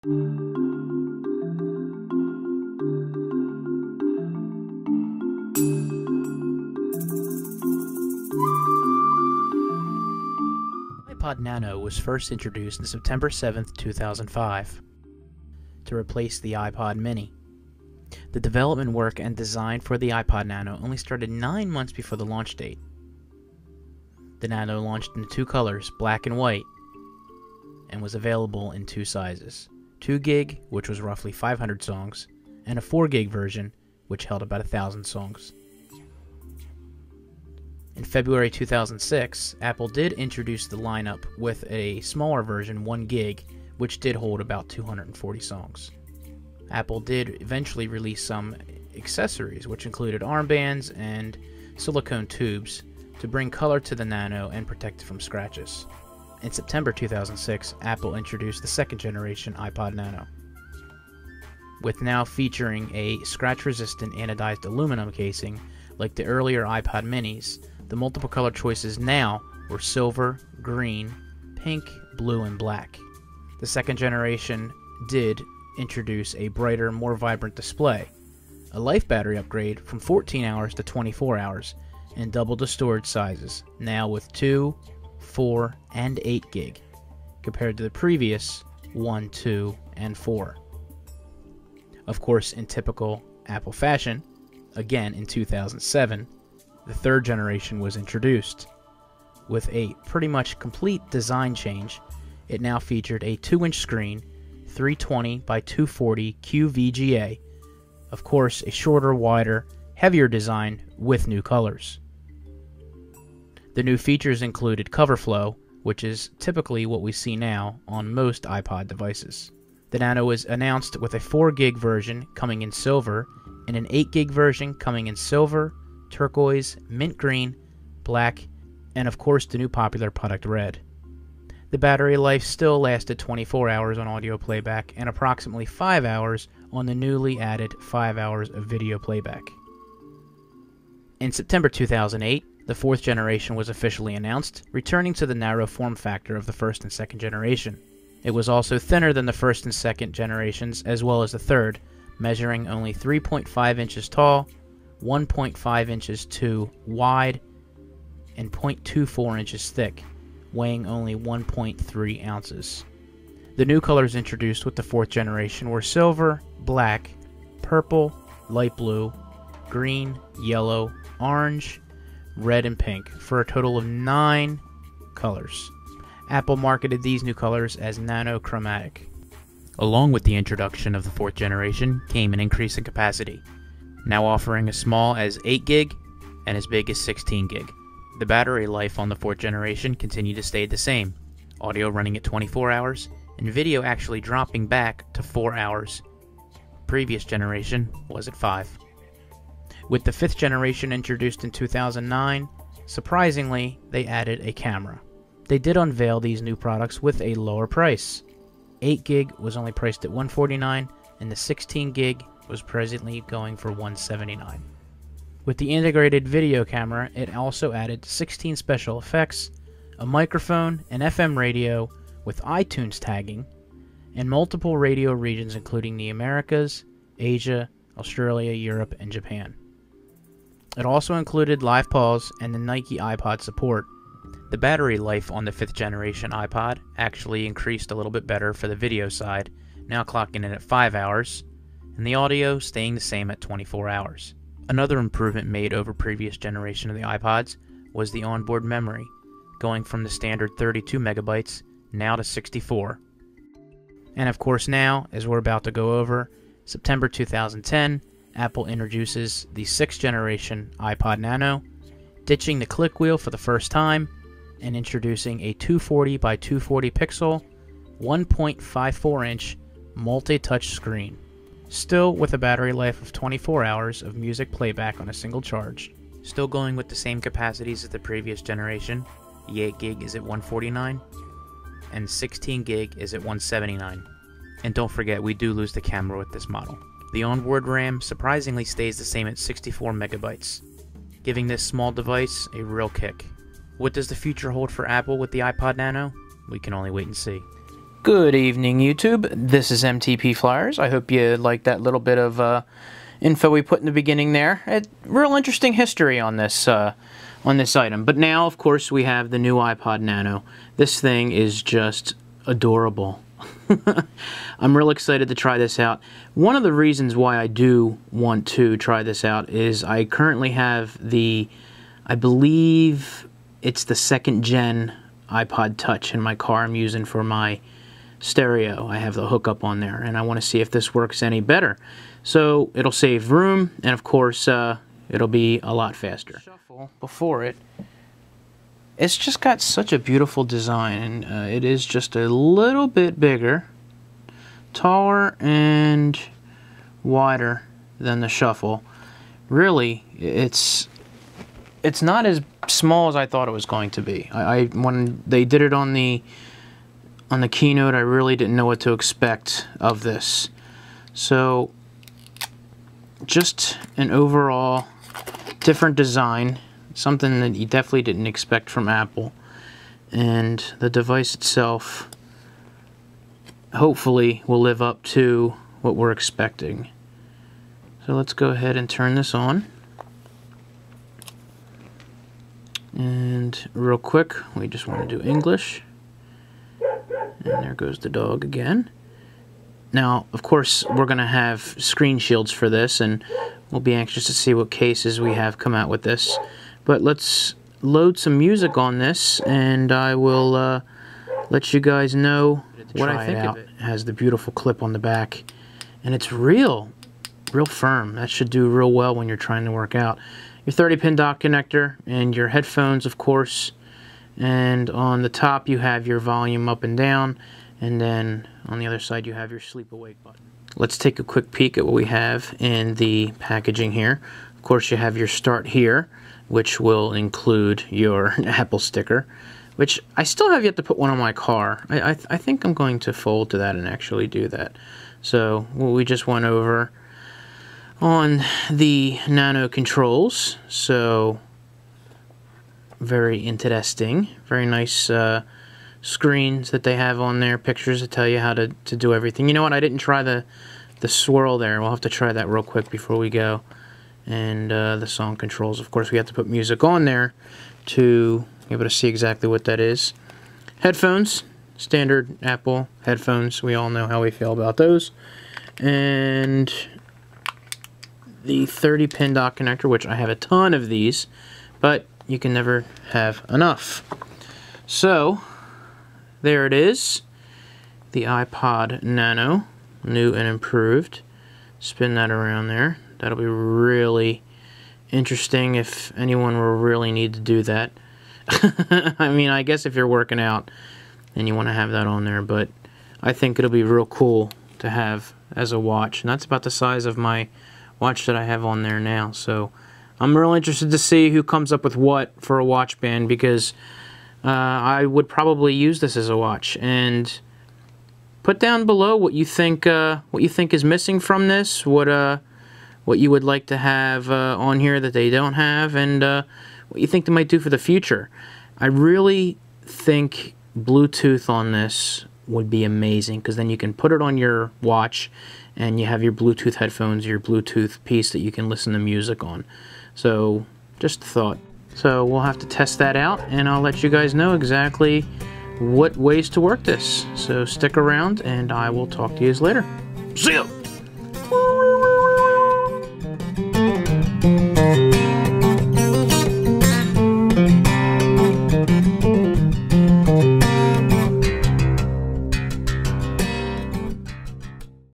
iPod Nano was first introduced on September 7, 2005, to replace the iPod Mini. The development work and design for the iPod Nano only started 9 months before the launch date. The Nano launched in 2 colors, black and white, and was available in 2 sizes. 2 gig, which was roughly 500 songs, and a 4 gig version, which held about 1,000 songs. In February 2006, Apple did introduce the lineup with a smaller version, 1 gig, which did hold about 240 songs. Apple did eventually release some accessories, which included armbands and silicone tubes to bring color to the Nano and protect it from scratches. In September 2006, Apple introduced the 2nd generation iPod Nano, with now featuring a scratch-resistant anodized aluminum casing like the earlier iPod Minis. The multiple color choices now were silver, green, pink, blue, and black. The 2nd generation did introduce a brighter, more vibrant display, a life battery upgrade from 14 hours to 24 hours, and doubled the storage sizes, now with 2, 4, and 8 gig, compared to the previous 1, 2, and 4. Of course, in typical Apple fashion, again in 2007, the 3rd generation was introduced. With a pretty much complete design change, it now featured a 2-inch screen, 320 by 240 QVGA, of course a shorter, wider, heavier design with new colors. The new features included cover flow, which is typically what we see now on most iPod devices. The Nano was announced with a 4 gig version coming in silver, and an 8 gig version coming in silver, turquoise, mint green, black, and of course the new popular product red. The battery life still lasted 24 hours on audio playback and approximately 5 hours on the newly added 5 hours of video playback. In September 2008, the 4th generation was officially announced, returning to the narrow form factor of the 1st and 2nd generation. It was also thinner than the 1st and 2nd generations, as well as the 3rd, measuring only 3.5 inches tall, 1.5 inches too wide, and 0.24 inches thick, weighing only 1.3 ounces. The new colors introduced with the 4th generation were silver, black, purple, light blue, green, yellow, orange, red, and pink, for a total of 9 colors. Apple marketed these new colors as Nano Chromatic. Along with the introduction of the 4th generation came an increase in capacity, now offering as small as 8 gig and as big as 16 gig. The battery life on the 4th generation continued to stay the same, audio running at 24 hours, and video actually dropping back to 4 hours. Previous generation was at 5. With the 5th generation introduced in 2009, surprisingly, they added a camera. They did unveil these new products with a lower price. 8 gig was only priced at $149, and the 16 gig was presently going for $179. With the integrated video camera, it also added 16 special effects, a microphone, an FM radio with iTunes tagging, and multiple radio regions including the Americas, Asia, Australia, Europe, and Japan. It also included live pause and the Nike iPod support. The battery life on the 5th generation iPod actually increased a little bit better for the video side, now clocking in at 5 hours, and the audio staying the same at 24 hours. Another improvement made over previous generation of the iPods was the onboard memory, going from the standard 32 megabytes now to 64. And of course now, as we're about to go over, September 2010, Apple introduces the 6th generation iPod Nano, ditching the click wheel for the first time, and introducing a 240 by 240 pixel, 1.54 inch multi-touch screen. Still with a battery life of 24 hours of music playback on a single charge. Still going with the same capacities as the previous generation. The 8 gig is at $149, and 16 gig is at $179. And don't forget, we do lose the camera with this model. The onboard RAM surprisingly stays the same at 64 megabytes, giving this small device a real kick. What does the future hold for Apple with the iPod Nano? We can only wait and see. Good evening, YouTube. This is MTP Flyers. I hope you liked that little bit of info we put in the beginning there. Real interesting history on this item. But now, of course, we have the new iPod Nano. This thing is just adorable. I'm real excited to try this out. One of the reasons why I do want to try this out is I currently have I believe it's the 2nd gen iPod Touch in my car I'm using for my stereo. I have the hookup on there, and I want to see if this works any better. So it'll save room, and of course it'll be a lot faster. Shuffle before it's just got such a beautiful design, and it is just a little bit bigger, taller, and wider than the Shuffle. Really, it's not as small as I thought it was going to be. When they did it on the keynote, I really didn't know what to expect of this. So just an overall different design, something that you definitely didn't expect from Apple. And the device itself hopefully will live up to what we're expecting. So let's go ahead and turn this on. And real quick, we just want to do English. And there goes the dog again. Now, of course, we're going to have screen shields for this, and we'll be anxious to see what cases we have come out with this. But let's load some music on this, and I will let you guys know what I think of it. It has the beautiful clip on the back, and it's real firm. That should do real well when you're trying to work out. Your 30-pin dock connector, and your headphones, of course. And on the top you have your volume up and down, and then on the other side you have your sleep awake button. Let's take a quick peek at what we have in the packaging here. Of course, you have your start here, which will include your Apple sticker, which I still have yet to put one on my car. I think I'm going to fold to that and actually do that. So what we just went over on the Nano controls, so very interesting, very nice screens that they have on there, pictures that tell you how to do everything. You know what, I didn't try the swirl there. We'll have to try that real quick before we go. And the song controls, of course, we have to put music on there to be able to see exactly what that is. Headphones, standard Apple headphones, we all know how we feel about those. And the 30-pin dock connector, which I have a ton of these, but you can never have enough. So there it is, the iPod Nano, new and improved. Spin that around there. That'll be really interesting if anyone will really need to do that. I mean, I guess if you're working out and you want to have that on there, but I think it'll be real cool to have as a watch. And that's about the size of my watch that I have on there now. So I'm real interested to see who comes up with what for a watch band, because I would probably use this as a watch. And put down below what you think is missing from this, what you would like to have on here that they don't have, and what you think they might do for the future. I really think Bluetooth on this would be amazing, because then you can put it on your watch and you have your Bluetooth headphones, your Bluetooth piece that you can listen to music on. So, just a thought. So we'll have to test that out, and I'll let you guys know exactly what ways to work this. So stick around, and I will talk to you later. See ya!